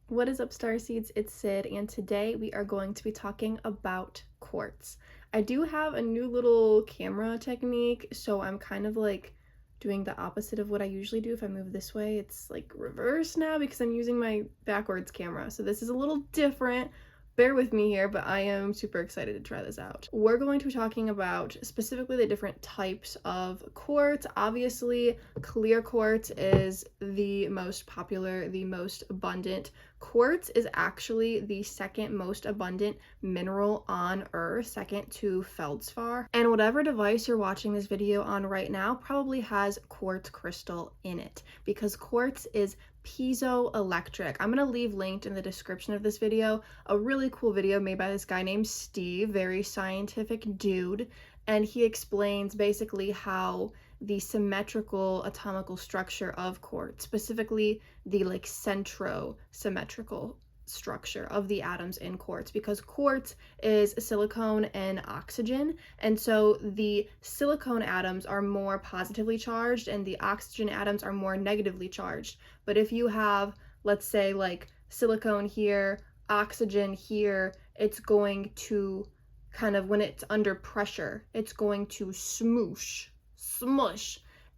What is up, Starseeds? It's Sid, and today we are going to be talking about quartz. I do have a new little camera technique, so I'm kind of like doing the opposite of what I usually do. If I move this way, it's like reverse now because I'm using my backwards camera. So this is a little different. Bear with me here, but I am super excited to try this out. We're going to be talking about specifically the different types of quartz. Obviously, clear quartz is the most popular, the most abundant. Quartz is actually the second most abundant mineral on Earth, second to feldspar. And whatever device you're watching this video on right now probably has quartz crystal in it because quartz is piezoelectric. I'm gonna leave linked in the description of this video a really cool video made by this guy named Steve, very scientific dude, and he explains basically how the symmetrical atomical structure of quartz, specifically the like centrosymmetrical structure of the atoms in quartz, because quartz is silicone and oxygen, and so the silicone atoms are more positively charged and the oxygen atoms are more negatively charged. But if you have, let's say, like silicone here, oxygen here, it's going to kind of, when it's under pressure, it's going to smush,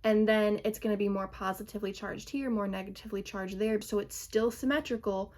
and then it's going to be more positively charged here, more negatively charged there. So it's still symmetrical,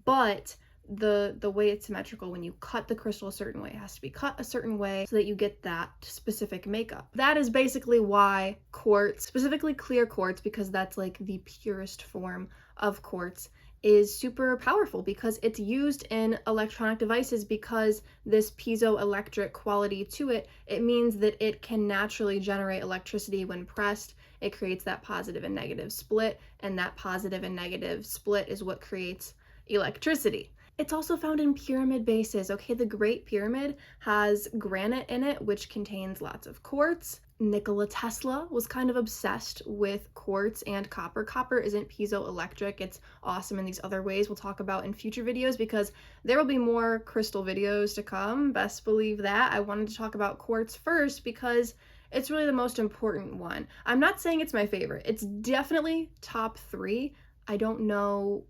but the way it's symmetrical, when you cut the crystal a certain way, it has to be cut a certain way so that you get that specific makeup. That is basically why quartz, specifically clear quartz, because that's like the purest form of quartz, is super powerful because it's used in electronic devices. Because this piezoelectric quality to it, it means that it can naturally generate electricity when pressed. It creates that positive and negative split, and that positive and negative split is what creates electricity. It's also found in pyramid bases. Okay, the Great Pyramid has granite in it, which contains lots of quartz. Nikola Tesla was kind of obsessed with quartz and copper. Copper isn't piezoelectric. It's awesome in these other ways we'll talk about in future videos because there will be more crystal videos to come. Best believe that. I wanted to talk about quartz first because it's really the most important one. I'm not saying it's my favorite. It's definitely top 3. I don't know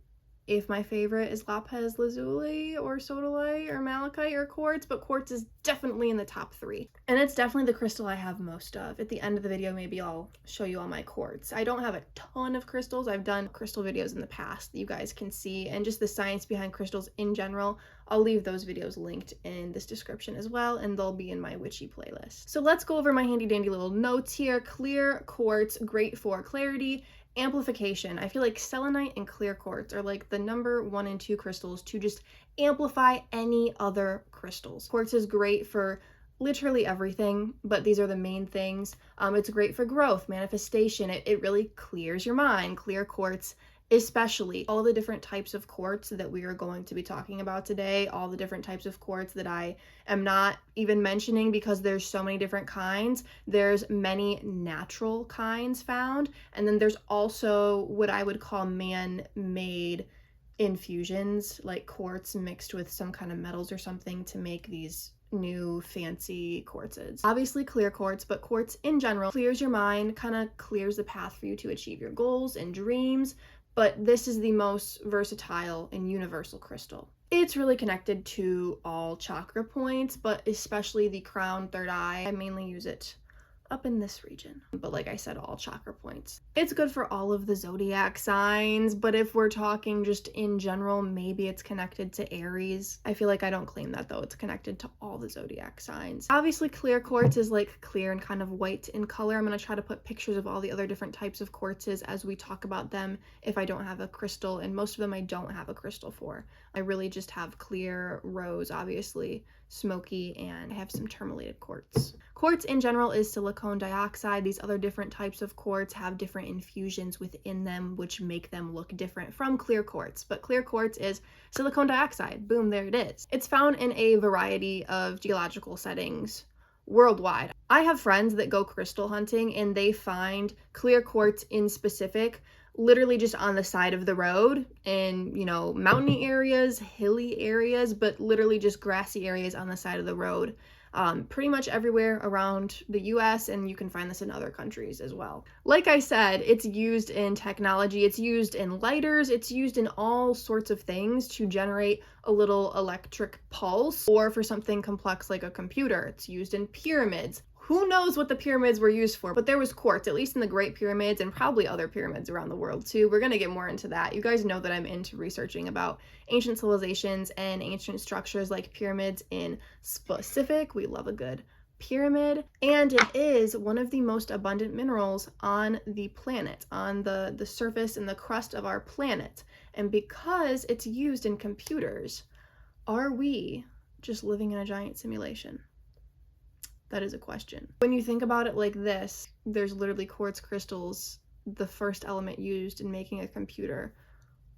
if my favorite is lapis lazuli or sodalite or malachite or quartz, but quartz is definitely in the top 3. And it's definitely the crystal I have most of. At the end of the video, maybe I'll show you all my quartz. I don't have a ton of crystals. I've done crystal videos in the past that you guys can see, and just the science behind crystals in general. I'll leave those videos linked in this description as well, and they'll be in my witchy playlist. So let's go over my handy dandy little notes here. Clear quartz, great for clarity. Amplification. I feel like selenite and clear quartz are like the number 1 and 2 crystals to just amplify any other crystals. Quartz is great for literally everything, but these are the main things. It's great for growth, manifestation. It really clears your mind. Clear quartz, especially. All the different types of quartz that we are going to be talking about today, all the different types of quartz that I am not even mentioning because there's so many different kinds. There's many natural kinds found, and then there's also what I would call man-made infusions, like quartz mixed with some kind of metals or something to make these new fancy quartzes. Obviously clear quartz, but quartz in general clears your mind, kind of clears the path for you to achieve your goals and dreams. But this is the most versatile and universal crystal. It's really connected to all chakra points, but especially the crown, third eye. I mainly use it up in this region, but like I said, all chakra points. It's good for all of the zodiac signs, but if we're talking just in general, maybe it's connected to Aries. I feel like I don't claim that though. It's connected to all the zodiac signs. Obviously clear quartz is like clear and kind of white in color. I'm going to try to put pictures of all the other different types of quartzes as we talk about them if I don't have a crystal, and most of them I don't have a crystal for. I really just have clear, rose, obviously, smoky, and I have some tourmalinated quartz. Quartz in general is silicone dioxide. These other different types of quartz have different infusions within them which make them look different from clear quartz, but clear quartz is silicone dioxide. Boom, there it is. It's found in a variety of geological settings worldwide. I have friends that go crystal hunting and they find clear quartz in specific literally just on the side of the road in, you know, mountainy areas, hilly areas, but literally just grassy areas on the side of the road. pretty much everywhere around the US, and you can find this in other countries as well. Like I said, it's used in technology, it's used in lighters, it's used in all sorts of things to generate a little electric pulse, or for something complex like a computer. It's used in pyramids. Who knows what the pyramids were used for, but there was quartz, at least in the Great Pyramids, and probably other pyramids around the world too. We're going to get more into that. You guys know that I'm into researching about ancient civilizations and ancient structures like pyramids in specific. We love a good pyramid, and it is one of the most abundant minerals on the planet, on the surface and the crust of our planet. And because it's used in computers, are we just living in a giant simulation? That is a question. When you think about it like this, there's literally quartz crystals, the first element used in making a computer,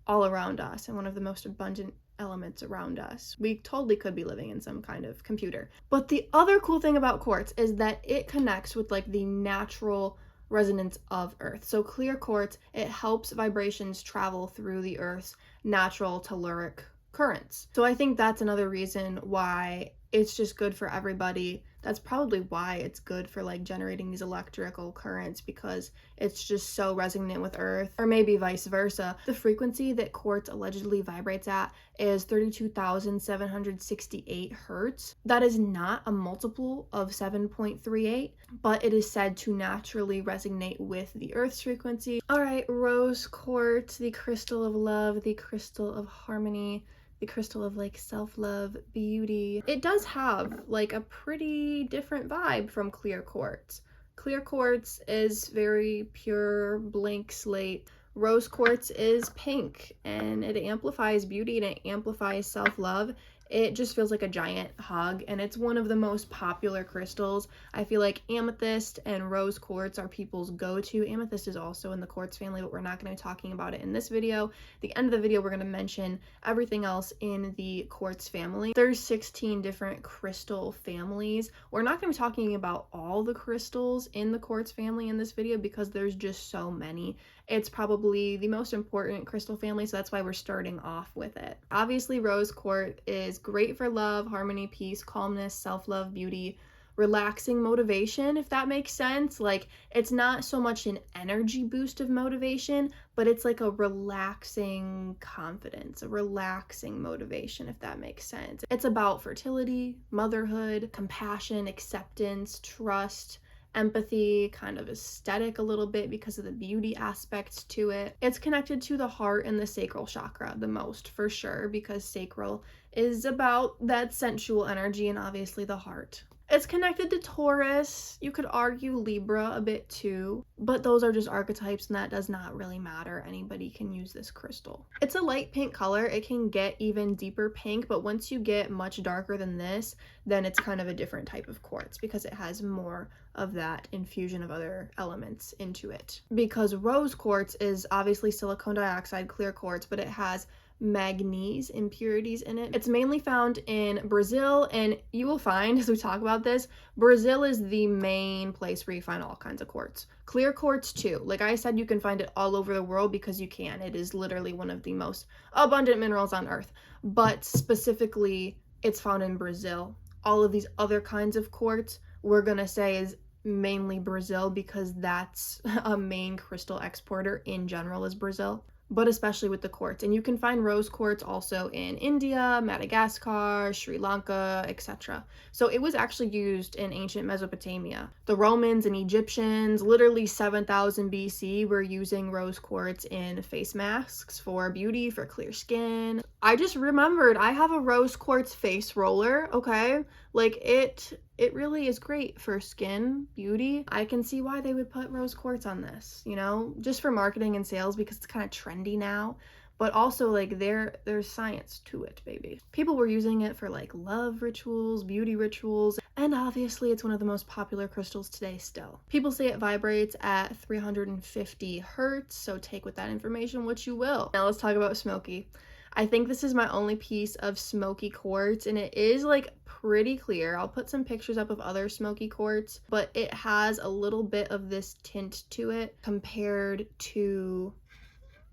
all around us, and one of the most abundant elements around us. We totally could be living in some kind of computer. But the other cool thing about quartz is that it connects with like the natural resonance of Earth. So clear quartz, it helps vibrations travel through the Earth's natural telluric currents. So I think that's another reason why it's just good for everybody. That's probably why it's good for like generating these electrical currents, because it's just so resonant with Earth, or maybe vice versa. The frequency that quartz allegedly vibrates at is 32,768 hertz. That is not a multiple of 7.38, but it is said to naturally resonate with the Earth's frequency. All right, rose quartz, the crystal of love, the crystal of harmony, the crystal of like self-love, beauty. It does have like a pretty different vibe from clear quartz. Clear quartz is very pure, blank slate. Rose quartz is pink, and it amplifies beauty and it amplifies self-love. It just feels like a giant hug, and it's one of the most popular crystals. I feel like amethyst and rose quartz are people's go-to. Amethyst is also in the quartz family, but we're not going to be talking about it in this video. At the end of the video, we're going to mention everything else in the quartz family. There's 16 different crystal families. We're not going to be talking about all the crystals in the quartz family in this video because there's just so many. It's probably the most important crystal family, so that's why we're starting off with it. Obviously, rose quartz is great for love, harmony, peace, calmness, self-love, beauty, relaxing motivation, if that makes sense. Like, it's not so much an energy boost of motivation, but it's like a relaxing confidence, a relaxing motivation, if that makes sense. It's about fertility, motherhood, compassion, acceptance, trust, empathy, kind of aesthetic a little bit because of the beauty aspects to it. It's connected to the heart and the sacral chakra the most, for sure, because sacral is about that sensual energy, and obviously the heart. It's connected to Taurus, you could argue Libra a bit too, but those are just archetypes and that does not really matter. Anybody can use this crystal. It's a light pink color. It can get even deeper pink, but once you get much darker than this, then it's kind of a different type of quartz because it has more of that infusion of other elements into it. Because rose quartz is obviously silicon dioxide clear quartz, but it has manganese impurities in it. It's mainly found in Brazil, and you will find, as we talk about this, Brazil is the main place where you find all kinds of quartz. Clear quartz too. Like I said, you can find it all over the world because you can. It is literally one of the most abundant minerals on Earth, but specifically it's found in Brazil. All of these other kinds of quartz we're gonna say is mainly Brazil because that's a main crystal exporter in general is Brazil, but especially with the quartz. And you can find rose quartz also in India, Madagascar, Sri Lanka, etc. So it was actually used in ancient Mesopotamia. The Romans and Egyptians, literally 7,000 BC, were using rose quartz in face masks for beauty, for clear skin. I just remembered I have a rose quartz face roller, okay? Like it really is great for skin beauty. I can see why they would put rose quartz on this, you know, just for marketing and sales because it's kind of trendy now, but also like there's science to it, baby. People were using it for like love rituals, beauty rituals, and obviously it's one of the most popular crystals today still. People say it vibrates at 350 hertz, so take with that information what you will. Now let's talk about smoky. I think this is my only piece of smoky quartz, and it is like pretty clear. I'll put some pictures up of other smoky quartz, but it has a little bit of this tint to it compared to,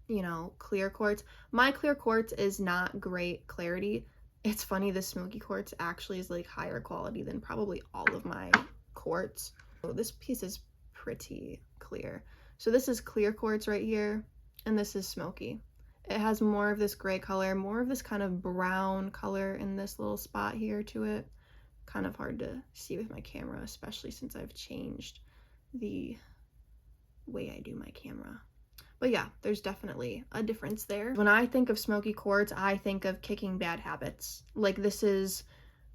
you know, clear quartz. My clear quartz is not great clarity. It's funny, the smoky quartz actually is like higher quality than probably all of my quartz. So this piece is pretty clear. So this is clear quartz right here, and this is smoky. It has more of this gray color, more of this kind of brown color in this little spot here to it. Kind of hard to see with my camera, especially since I've changed the way I do my camera. But yeah, there's definitely a difference there. When I think of smoky quartz, I think of kicking bad habits. Like, this is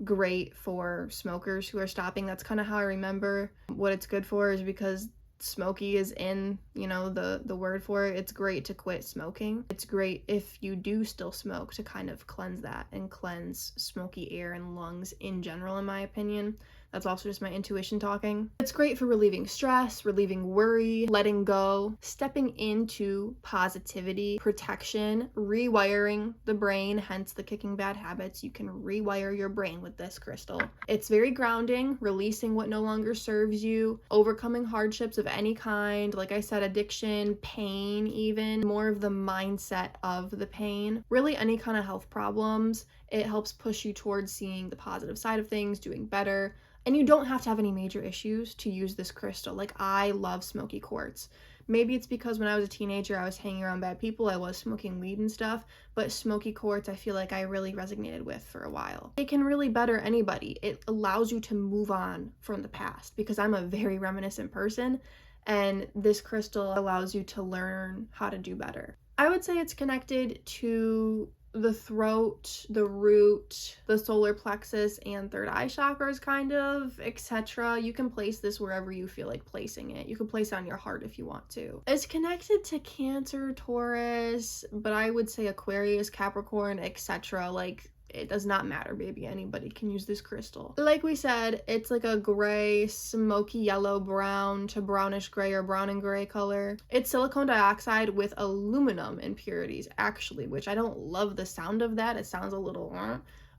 great for smokers who are stopping. That's kind of how I remember what it's good for, is because smoky is in, you know, the word for it. It's great to quit smoking. It's great if you do still smoke to kind of cleanse that and cleanse smoky air and lungs in general, in my opinion. That's also just my intuition talking. It's great for relieving stress, relieving worry, letting go, stepping into positivity, protection, rewiring the brain, hence the kicking bad habits. You can rewire your brain with this crystal. It's very grounding, releasing what no longer serves you, overcoming hardships of any kind, like I said, addiction, pain even, more of the mindset of the pain, really any kind of health problems. It helps push you towards seeing the positive side of things, doing better. And you don't have to have any major issues to use this crystal. Like, I love smoky quartz. Maybe it's because when I was a teenager, I was hanging around bad people, I was smoking weed and stuff, but smoky quartz I feel like I really resonated with for a while. It can really better anybody. It allows you to move on from the past, because I'm a very reminiscent person, and this crystal allows you to learn how to do better. I would say it's connected to the throat, the root, the solar plexus, and third eye chakras, kind of, etc. You can place this wherever you feel like placing it. You can place it on your heart if you want to. It's connected to Cancer, Taurus, but I would say Aquarius, Capricorn, etc. Like, it does not matter, baby. Anybody can use this crystal. Like we said, it's like a gray, smoky yellow, brown to brownish gray or brown and gray color. It's silicone dioxide with aluminum impurities, actually, which I don't love the sound of that. It sounds a little,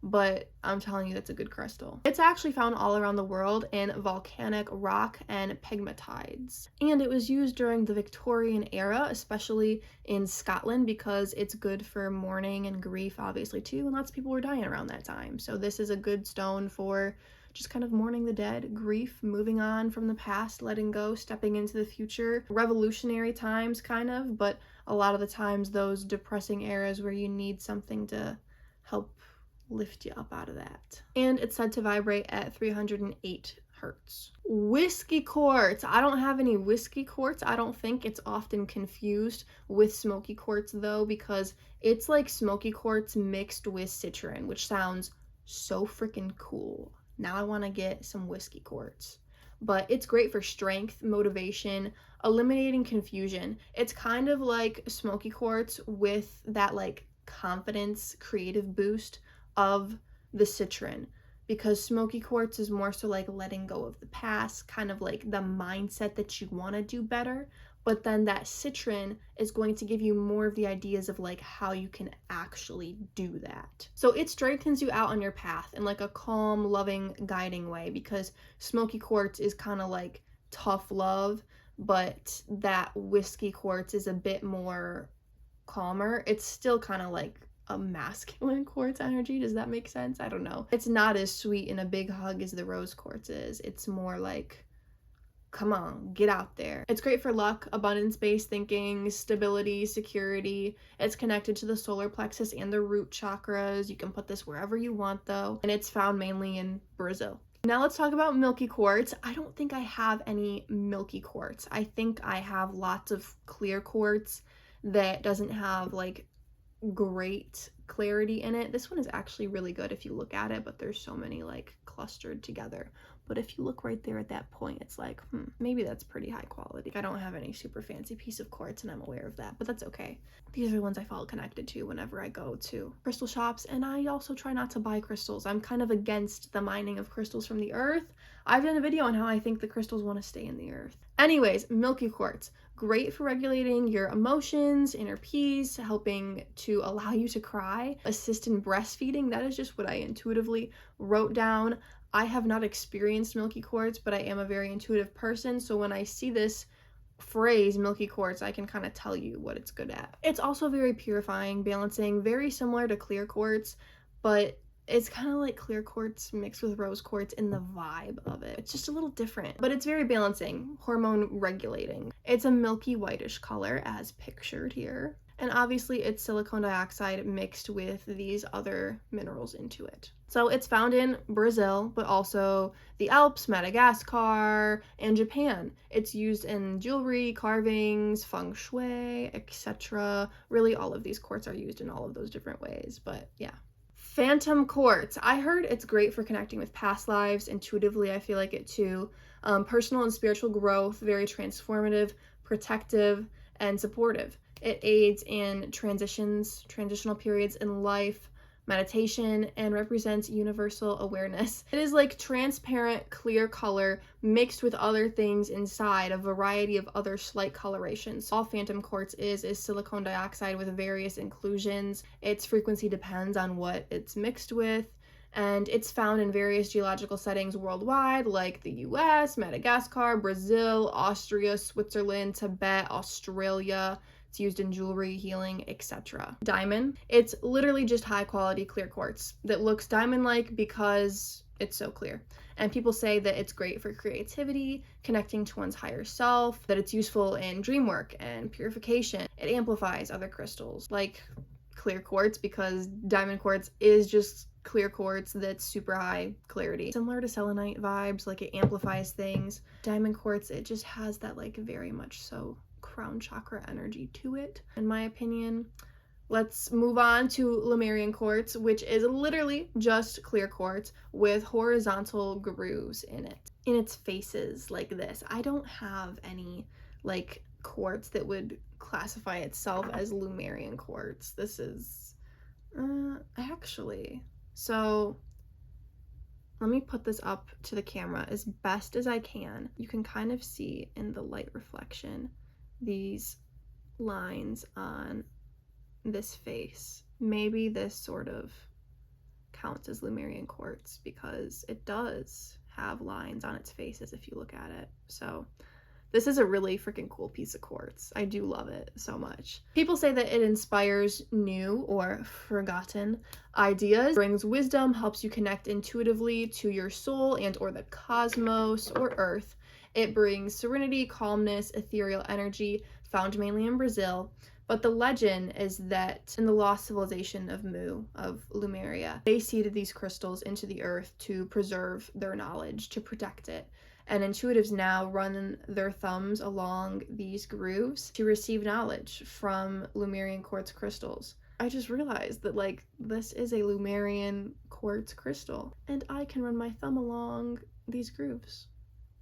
but I'm telling you, that's a good crystal. It's actually found all around the world in volcanic rock and pegmatites. And it was used during the Victorian era, especially in Scotland, because it's good for mourning and grief, obviously, too, and lots of people were dying around that time. So this is a good stone for just kind of mourning the dead, grief, moving on from the past, letting go, stepping into the future. Revolutionary times, kind of, but a lot of the times those depressing eras where you need something to help lift you up out of that. And it's said to vibrate at 308 hertz. Whiskey quartz. I don't have any whiskey quartz. I don't think. It's often confused with smoky quartz though, because it's like smoky quartz mixed with citron, which sounds so freaking cool. Now I want to get some whiskey quartz. But it's great for strength, motivation, eliminating confusion. It's kind of like smoky quartz with that like confidence, creative boost of the citron, because smoky quartz is more so like letting go of the past, kind of like the mindset that you want to do better, but then that citron is going to give you more of the ideas of like how you can actually do that. So it strengthens you out on your path in like a calm, loving, guiding way, because smoky quartz is kind of like tough love, but that whiskey quartz is a bit more calmer. It's still kind of like a masculine quartz energy. Does that make sense? I don't know. It's not as sweet in a big hug as the rose quartz is. It's more like, come on, get out there. It's great for luck, abundance-based thinking, stability, security. It's connected to the solar plexus and the root chakras. You can put this wherever you want though, and it's found mainly in Brazil. Now let's talk about milky quartz. I don't think I have any milky quartz. I think I have lots of clear quartz that doesn't have like great clarity in it. This one is actually really good if you look at it, but there's so many like clustered together. But if you look right there at that point, it's like, maybe that's pretty high quality. I don't have any super fancy piece of quartz and I'm aware of that, but that's okay. These are the ones I felt connected to whenever I go to crystal shops, and I also try not to buy crystals. I'm kind of against the mining of crystals from the earth. I've done a video on how I think the crystals want to stay in the earth. Anyways, milky quartz. Great for regulating your emotions, inner peace, helping to allow you to cry, assist in breastfeeding. That is just what I intuitively wrote down. I have not experienced milky quartz, but I am a very intuitive person, so when I see this phrase milky quartz, I can kind of tell you what it's good at. It's also very purifying, balancing, very similar to clear quartz, but It's kind of like clear quartz mixed with rose quartz in the vibe of it. It's just a little different, but it's very balancing, hormone regulating. It's a milky whitish color as pictured here. And obviously it's silicon dioxide mixed with these other minerals into it. So it's found in Brazil, but also the Alps, Madagascar, and Japan. It's used in jewelry, carvings, feng shui, etc. Really all of these quartz are used in all of those different ways, but yeah. Phantom quartz. I heard it's great for connecting with past lives. Intuitively, I feel like it too. Personal and spiritual growth, very transformative, protective, and supportive. It aids in transitional periods in life, meditation, and represents universal awareness. It is like transparent, clear color mixed with other things inside, a variety of other slight colorations. All phantom quartz is silicon dioxide with various inclusions. Its frequency depends on what it's mixed with, and it's found in various geological settings worldwide, like the US, Madagascar, Brazil, Austria, Switzerland, Tibet, Australia. It's used in jewelry, healing, etc. Diamond. It's literally just high quality clear quartz that looks diamond-like because it's so clear. And people say that it's great for creativity, connecting to one's higher self, that it's useful in dream work and purification. It amplifies other crystals like clear quartz because diamond quartz is just clear quartz that's super high clarity. Similar to selenite vibes, like it amplifies things. Diamond quartz, it just has that like very much so crown chakra energy to it, in my opinion. Let's move on to lemurian quartz, which is literally just clear quartz with horizontal grooves in it, in its faces like this. I don't have any like quartz that would classify itself as lemurian quartz. This is actually, so let me put this up to the camera as best as I can. You can kind of see in the light reflection these lines on this face. Maybe this sort of counts as lemurian quartz because it does have lines on its faces if you look at it. So this is a really freaking cool piece of quartz. I do love it so much. People say that it inspires new or forgotten ideas, brings wisdom, helps you connect intuitively to your soul and or the cosmos or earth. It brings serenity, calmness, ethereal energy, found mainly in Brazil. But the legend is that in the lost civilization of Mu, of Lemuria, they seeded these crystals into the earth to preserve their knowledge, to protect it. And intuitives now run their thumbs along these grooves to receive knowledge from Lemurian quartz crystals. I just realized that like this is a Lemurian quartz crystal and I can run my thumb along these grooves.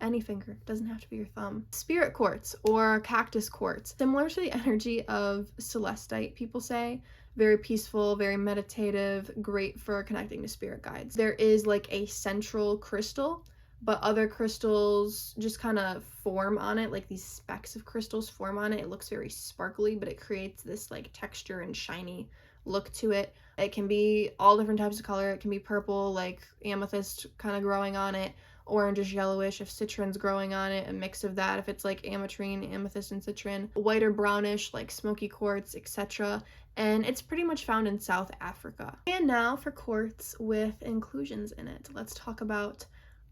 Any finger, doesn't have to be your thumb. Spirit quartz or cactus quartz, similar to the energy of celestite, people say. Very peaceful, very meditative, great for connecting to spirit guides. There is like a central crystal, but other crystals just kind of form on it, like these specks of crystals form on it. It looks very sparkly, but it creates this like texture and shiny look to it. It can be all different types of color. It can be purple, like amethyst kind of growing on it, orangish yellowish if citron's growing on it, a mix of that if it's like ametrine, amethyst and citron, white or brownish like smoky quartz, etc. And it's pretty much found in South Africa. And now for quartz with inclusions in it. Let's talk about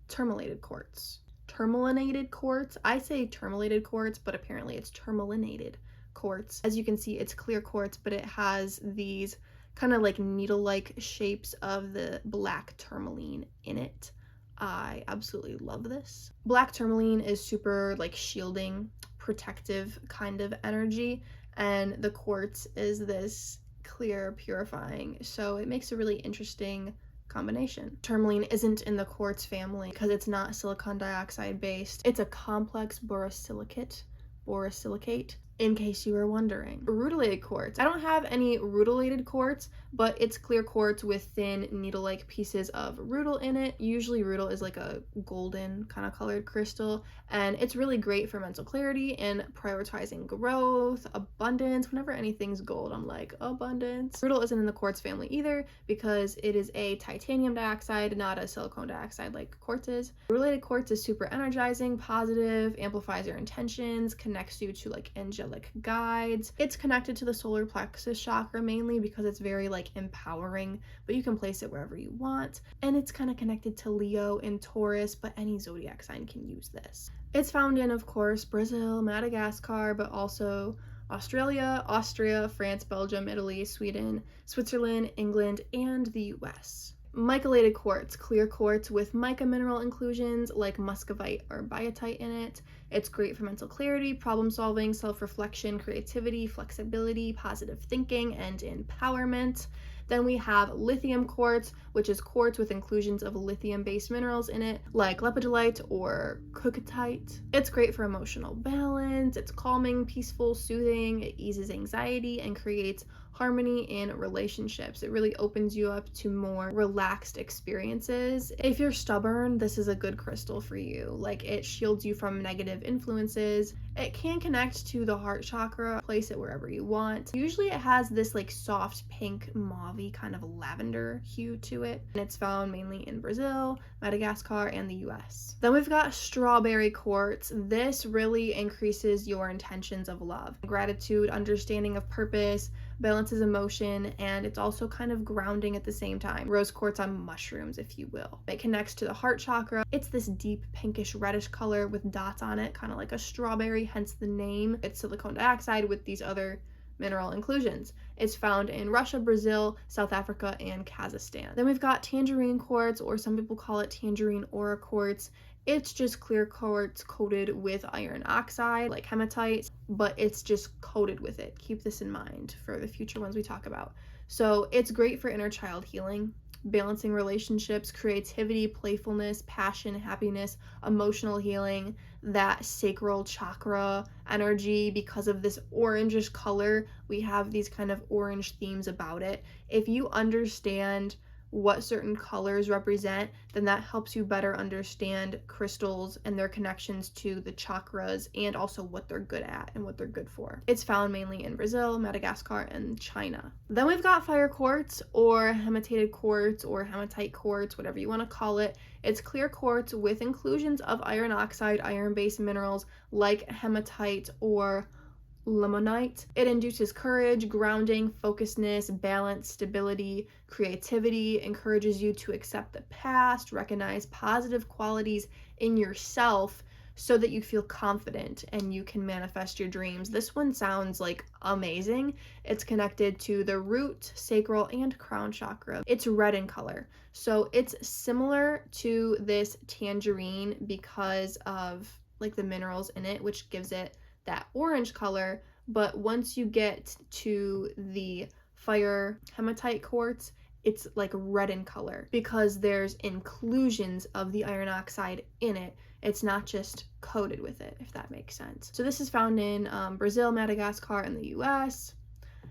tourmalinated quartz. Tourmalinated quartz, I say tourmalinated quartz, but apparently it's tourmalinated quartz. As you can see, it's clear quartz, but it has these kind of like needle-like shapes of the black tourmaline in it. I absolutely love this. Black tourmaline is super like shielding, protective kind of energy, and the quartz is this clear, purifying, so it makes a really interesting combination. Tourmaline isn't in the quartz family because it's not silicon dioxide based. It's a complex borosilicate, in case you were wondering. Rutilated quartz. I don't have any rutilated quartz, but it's clear quartz with thin needle-like pieces of rutil in it. Usually rutil is like a golden kind of colored crystal, and it's really great for mental clarity and prioritizing growth, abundance. Whenever anything's gold, I'm like, abundance. Rutil isn't in the quartz family either because it is a titanium dioxide, not a silicon dioxide like quartz is. Rutilated quartz is super energizing, positive, amplifies your intentions, connects you to like angelic like guides. It's connected to the solar plexus chakra mainly because it's very like empowering, but you can place it wherever you want. And it's kind of connected to Leo and Taurus, but any zodiac sign can use this. It's found in, of course, Brazil, Madagascar, but also Australia, Austria, France, Belgium, Italy, Sweden, Switzerland, England, and the US. Micalated quartz, clear quartz with mica mineral inclusions like muscovite or biotite in it. It's great for mental clarity, problem solving, self-reflection, creativity, flexibility, positive thinking, and empowerment. Then we have lithium quartz, which is quartz with inclusions of lithium-based minerals in it, like lepidolite or cooktite. It's great for emotional balance, it's calming, peaceful, soothing, it eases anxiety, and creates harmony in relationships. It really opens you up to more relaxed experiences. If you're stubborn, this is a good crystal for you. Like, it shields you from negative influences. It can connect to the heart chakra. Place it wherever you want. Usually it has this like soft pink mauve-y kind of lavender hue to it, and it's found mainly in Brazil, Madagascar, and the US. Then we've got strawberry quartz. This really increases your intentions of love, gratitude, understanding of purpose, balances emotion, and it's also kind of grounding at the same time. Rose quartz on mushrooms, if you will. It connects to the heart chakra. It's this deep pinkish reddish color with dots on it, kind of like a strawberry, hence the name. It's silicon dioxide with these other mineral inclusions. It's found in Russia, Brazil, South Africa, and Kazakhstan. Then we've got tangerine quartz, or some people call it tangerine aura quartz. It's just clear quartz coated with iron oxide, like hematite, but it's just coated with it. Keep this in mind for the future ones we talk about. So it's great for inner child healing, balancing relationships, creativity, playfulness, passion, happiness, emotional healing, that sacral chakra energy. Because of this orangish color, we have these kind of orange themes about it. If you understand what certain colors represent, then that helps you better understand crystals and their connections to the chakras and also what they're good at and what they're good for. It's found mainly in Brazil, Madagascar, and China. Then we've got fire quartz, or hematated quartz, or hematite quartz, whatever you want to call it. It's clear quartz with inclusions of iron oxide, iron-based minerals like hematite or limonite. It induces courage, grounding, focusedness, balance, stability, creativity, encourages you to accept the past, recognize positive qualities in yourself so that you feel confident and you can manifest your dreams. This one sounds like amazing. It's connected to the root, sacral, and crown chakra. It's red in color. So it's similar to this tangerine because of like the minerals in it, which gives it that orange color. But once you get to the fire hematite quartz, it's like red in color because there's inclusions of the iron oxide in it. It's not just coated with it, if that makes sense. So this is found in Brazil, Madagascar, and the US.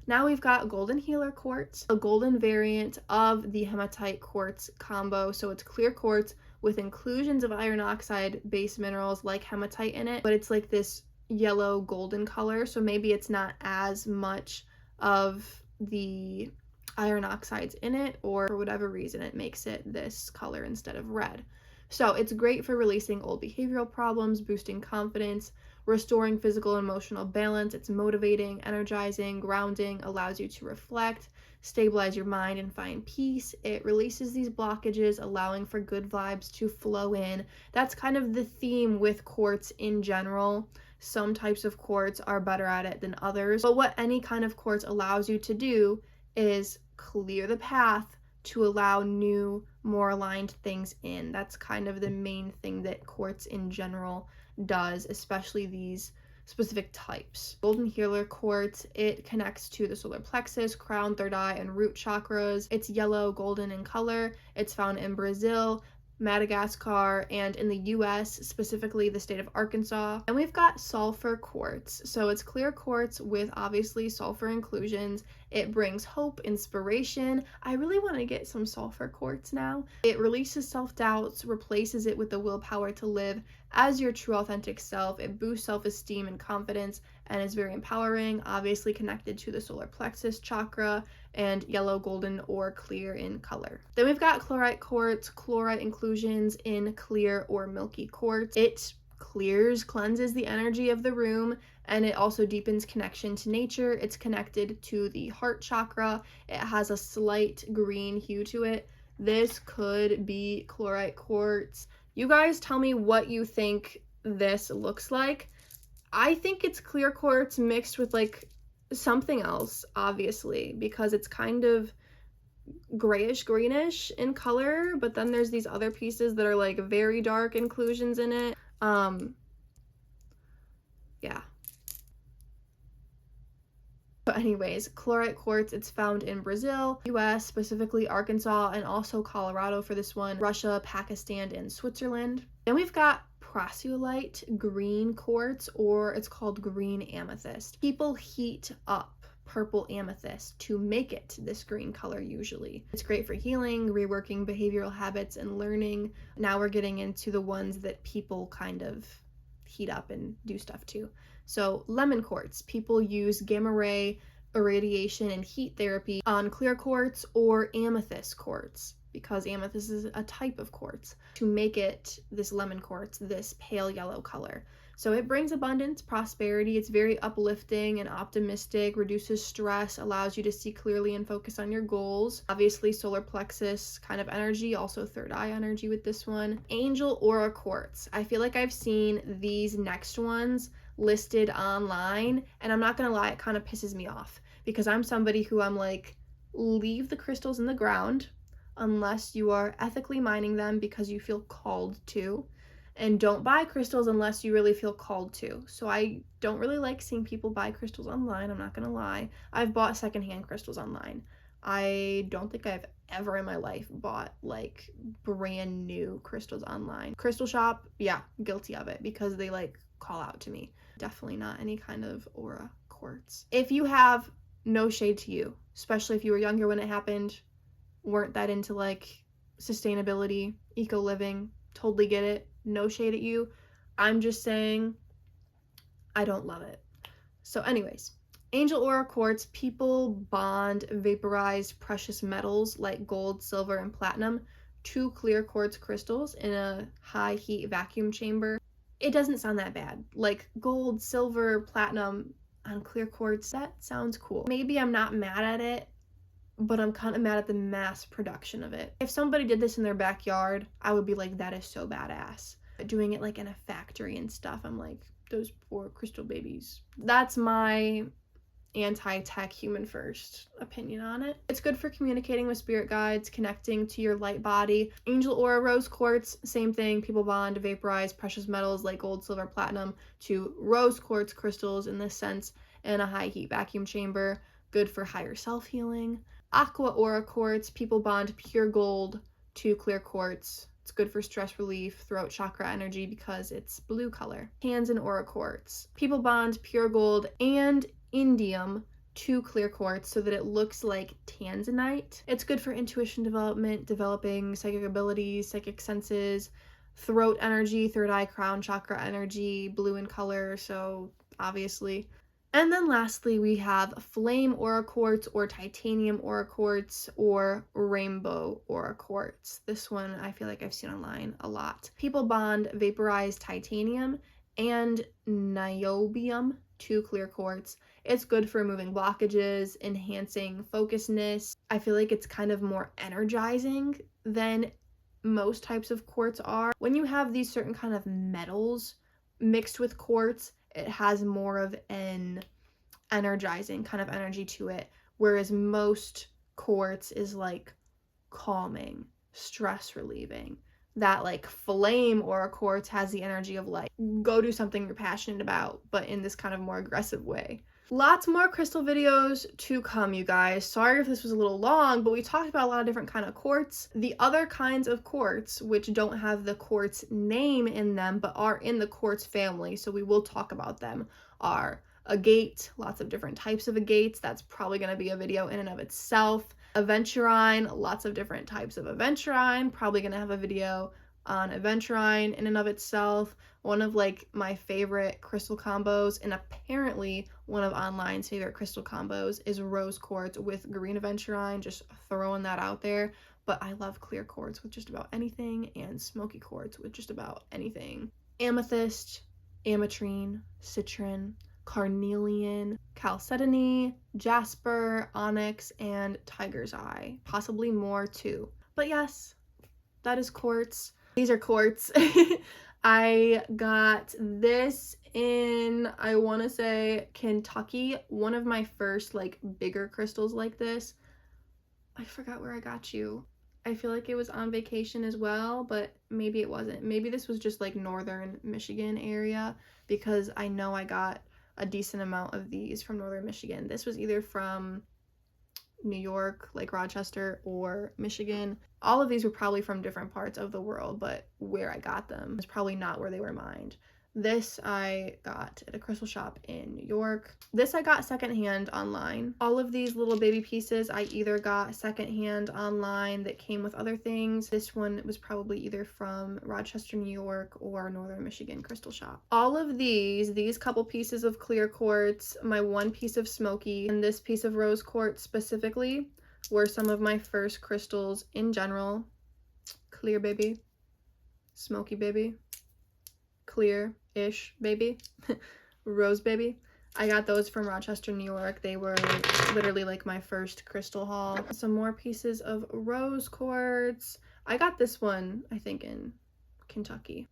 Now we've got golden healer quartz, a golden variant of the hematite quartz combo. So it's clear quartz with inclusions of iron oxide based minerals like hematite in it, but it's like this yellow golden color, so maybe it's not as much of the iron oxides in it, or for whatever reason it makes it this color instead of red. So it's great for releasing old behavioral problems, boosting confidence, restoring physical and emotional balance. It's motivating, energizing, grounding, allows you to reflect, stabilize your mind, and find peace. It releases these blockages, allowing for good vibes to flow in. That's kind of the theme with quartz in general. Some types of quartz are better at it than others, but what any kind of quartz allows you to do is clear the path to allow new, more aligned things in. That's kind of the main thing that quartz in general does, especially these specific types. Golden healer quartz, it connects to the solar plexus, crown, third eye, and root chakras. It's yellow golden in color. It's found in Brazil, Madagascar, and in the US, specifically the state of Arkansas. And we've got sulfur quartz. So it's clear quartz with obviously sulfur inclusions. It brings hope, inspiration. I really want to get some sulfur quartz now. It releases self-doubts, replaces it with the willpower to live as your true authentic self. It boosts self-esteem and confidence and is very empowering, obviously connected to the solar plexus chakra, and yellow, golden, or clear in color. Then we've got chlorite quartz, chlorite inclusions in clear or milky quartz. It clears, cleanses the energy of the room, and it also deepens connection to nature. It's connected to the heart chakra. It has a slight green hue to it. This could be chlorite quartz. You guys tell me what you think this looks like. I think it's clear quartz mixed with like something else, obviously, because it's kind of grayish greenish in color, but then there's these other pieces that are like very dark inclusions in it. Yeah. But anyways, chlorite quartz, it's found in Brazil, US, specifically Arkansas, and also Colorado for this one, Russia, Pakistan, and Switzerland. Then we've got prasiolite green quartz, or it's called green amethyst. People heat up purple amethyst to make it this green color usually. It's great for healing, reworking behavioral habits, and learning. Now we're getting into the ones that people kind of heat up and do stuff to. So lemon quartz, people use gamma ray irradiation and heat therapy on clear quartz or amethyst quartz, because amethyst is a type of quartz, to make it this lemon quartz, this pale yellow color. So it brings abundance, prosperity. It's very uplifting and optimistic, reduces stress, allows you to see clearly and focus on your goals. Obviously, solar plexus kind of energy, also third eye energy with this one. Angel aura quartz. I feel like I've seen these next ones listed online, and I'm not gonna lie, it kind of pisses me off, because I'm somebody who I'm like, leave the crystals in the ground unless you are ethically mining them because you feel called to. And don't buy crystals unless you really feel called to. So I don't really like seeing people buy crystals online, I'm not gonna lie. I've bought secondhand crystals online. I don't think I've ever in my life bought like brand new crystals online. Crystal shop, yeah, guilty of it, because they like call out to me. Definitely not any kind of aura quartz. If you have, no shade to you, especially if you were younger when it happened, weren't that into like sustainability, eco living, totally get it. No shade at you. I'm just saying I don't love it. So anyways, angel aura quartz, people bond vaporized precious metals like gold, silver, and platinum to clear quartz crystals in a high heat vacuum chamber. It doesn't sound that bad. Like gold, silver, platinum on clear quartz, that sounds cool. Maybe I'm not mad at it, but I'm kind of mad at the mass production of it. If somebody did this in their backyard, I would be like, that is so badass. But doing it like in a factory and stuff, I'm like, those poor crystal babies. That's my anti-tech human first opinion on it. It's good for communicating with spirit guides, connecting to your light body. Angel aura rose quartz, same thing. People bond vaporized precious metals like gold, silver, platinum to rose quartz crystals in this sense in a high heat vacuum chamber. Good for higher self-healing. Aqua aura quartz, people bond pure gold to clear quartz. It's good for stress relief, throat chakra energy because it's blue color. Tanzan aura quartz, people bond pure gold and indium to clear quartz so that it looks like tanzanite. It's good for intuition development, developing psychic abilities, psychic senses, throat energy, third eye, crown chakra energy, blue in color, so obviously. And then lastly, we have flame aura quartz or titanium aura quartz or rainbow aura quartz. This one I feel like I've seen online a lot. People bond vaporized titanium and niobium to clear quartz. It's good for removing blockages, enhancing focusness. I feel like it's kind of more energizing than most types of quartz are. When you have these certain kind of metals mixed with quartz, it has more of an energizing kind of energy to it, whereas most quartz is like calming, stress relieving. That like flame aura quartz has the energy of like, go do something you're passionate about, but in this kind of more aggressive way. Lots more crystal videos to come, you guys. Sorry if this was a little long, but we talked about a lot of different kind of quartz. The other kinds of quartz, which don't have the quartz name in them, but are in the quartz family, so we will talk about them, are agate, lots of different types of agates. That's probably going to be a video in and of itself. Aventurine, lots of different types of aventurine. Probably going to have a video on aventurine in and of itself. One of like my favorite crystal combos, and apparently one of online's favorite crystal combos, is rose quartz with green aventurine. Just throwing that out there. But I love clear quartz with just about anything, and smoky quartz with just about anything. Amethyst, ametrine, citrine, carnelian, chalcedony, jasper, onyx, and tiger's eye. Possibly more too. But yes, that is quartz. These are quartz. I got this in, I want to say, Kentucky. One of my first like bigger crystals like this. I forgot where I got you. I feel like it was on vacation as well, but maybe it wasn't. Maybe this was just like northern Michigan area, because I know I got a decent amount of these from northern Michigan. This was either from New York, like Rochester, or Michigan. All of these were probably from different parts of the world, but where I got them is probably not where they were mined. This I got at a crystal shop in New York. This I got secondhand online. All of these little baby pieces I either got secondhand online that came with other things. This one was probably either from Rochester, New York, or Northern Michigan crystal shop. All of these couple pieces of clear quartz, my one piece of smoky, and this piece of rose quartz specifically were some of my first crystals in general. Clear baby, smoky baby, clear-ish baby, rose baby. I got those from Rochester, New York. They were literally like my first crystal haul. Some more pieces of rose quartz. I got this one, I think, in Kentucky,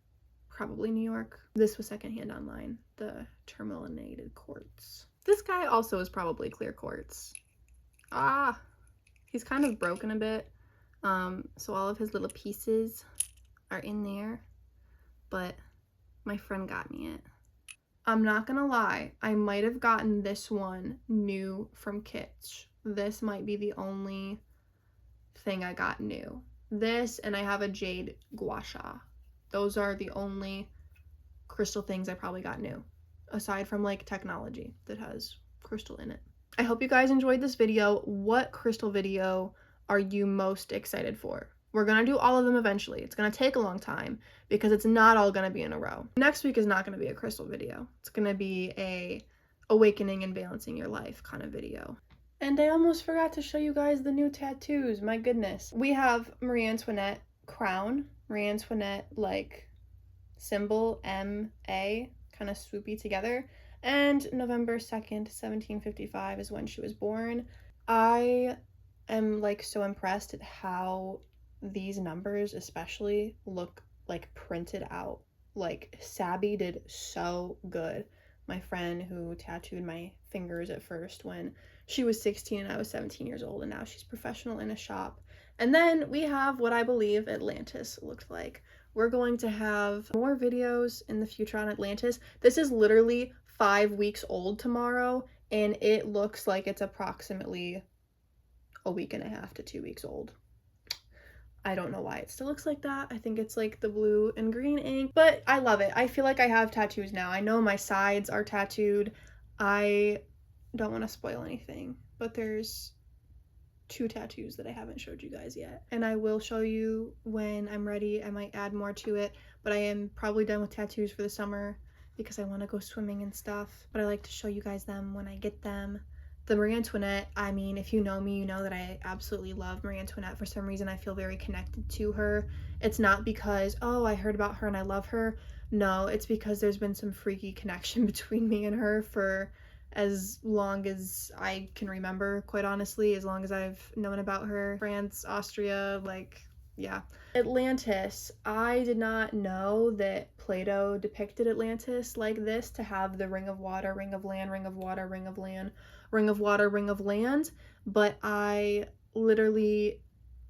probably New York. This was secondhand online, the tourmalinated quartz. This guy also is probably clear quartz. He's kind of broken a bit. So all of his little pieces are in there, but my friend got me it. I'm not gonna lie, I might have gotten this one new from Kitsch. This might be the only thing I got new. This, and I have a jade gua sha. Those are the only crystal things I probably got new, aside from like technology that has crystal in it. I hope you guys enjoyed this video. What crystal video are you most excited for? We're gonna do all of them eventually. It's gonna take a long time because it's not all gonna be in a row. Next week is not gonna be a crystal video. It's gonna be a awakening and balancing your life kind of video. And I almost forgot to show you guys the new tattoos. My goodness. We have Marie Antoinette crown, Marie Antoinette like symbol, M-A, kind of swoopy together. And November 2nd, 1755 is when she was born. I am like so impressed at how these numbers especially look like printed out. Like Sabby did so good. My friend who tattooed my fingers at first when she was 16 and I was 17 years old, and now she's professional in a shop. And then we have what I believe Atlantis looked like. We're going to have more videos in the future on Atlantis. This is literally 5 weeks old tomorrow, and it looks like it's approximately a week and a half to 2 weeks old. I don't know why it still looks like that. I think it's like the blue and green ink, but I love it. I feel like I have tattoos now. I know my sides are tattooed. I don't want to spoil anything, but there's 2 tattoos that I haven't showed you guys yet, and I will show you when I'm ready. I might add more to it, but I am probably done with tattoos for the summer because I want to go swimming and stuff, but I like to show you guys them when I get them. The Marie Antoinette, I mean, if you know me, you know that I absolutely love Marie Antoinette. For some reason, I feel very connected to her. It's not because, oh, I heard about her and I love her. No, it's because there's been some freaky connection between me and her for as long as I can remember, quite honestly, as long as I've known about her. France, Austria, like, yeah. Atlantis, I did not know that Plato depicted Atlantis like this, to have the ring of water, ring of land, ring of water, ring of land, ring of water, ring of land, but I literally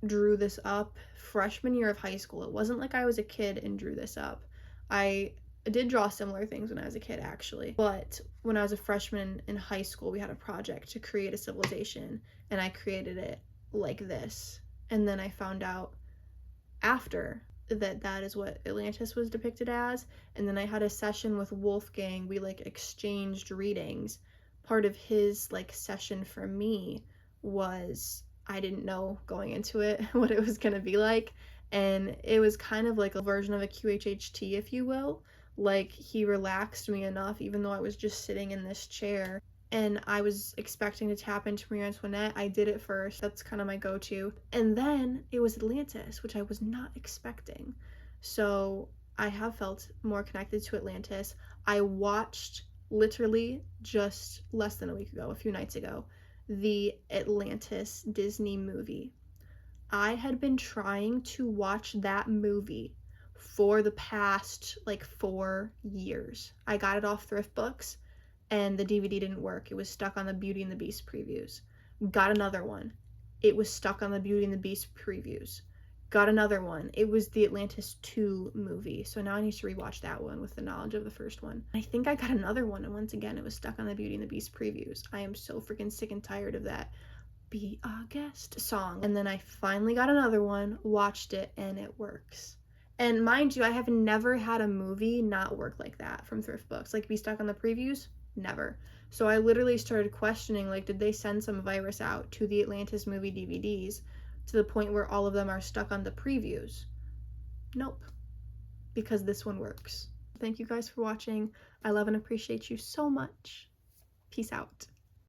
drew this up freshman year of high school. It wasn't like I was a kid and drew this up. I did draw similar things when I was a kid, actually, but when I was a freshman in high school, we had a project to create a civilization, and I created it like this, and then I found out after that that is what Atlantis was depicted as, and then I had a session with Wolfgang. We like exchanged readings. Part of his like session for me was, I didn't know going into it what it was gonna be like, and it was kind of like a version of a QHHT, if you will. Like, he relaxed me enough, even though I was just sitting in this chair and I was expecting to tap into Marie Antoinette. I did it first. That's kind of my go-to. And then it was Atlantis, which I was not expecting. So I have felt more connected to Atlantis. I watched literally just less than a week ago, a few nights ago, the Atlantis Disney movie. I had been trying to watch that movie for the past like 4 years. I got it off Thrift Books and the DVD didn't work. It was stuck on the Beauty and the Beast previews. Got another one. It was stuck on the Beauty and the Beast previews. Got another one. It was the Atlantis 2 movie. So now I need to rewatch that one with the knowledge of the first one. I think I got another one, and once again, it was stuck on the Beauty and the Beast previews. I am so freaking sick and tired of that Be a Guest song. And then I finally got another one, watched it, and it works. And mind you, I have never had a movie not work like that from Thrift Books. Like, be stuck on the previews? Never. So I literally started questioning, like, did they send some virus out to the Atlantis movie DVDs to the point where all of them are stuck on the previews? Nope. Because this one works. Thank you guys for watching. I love and appreciate you so much. Peace out.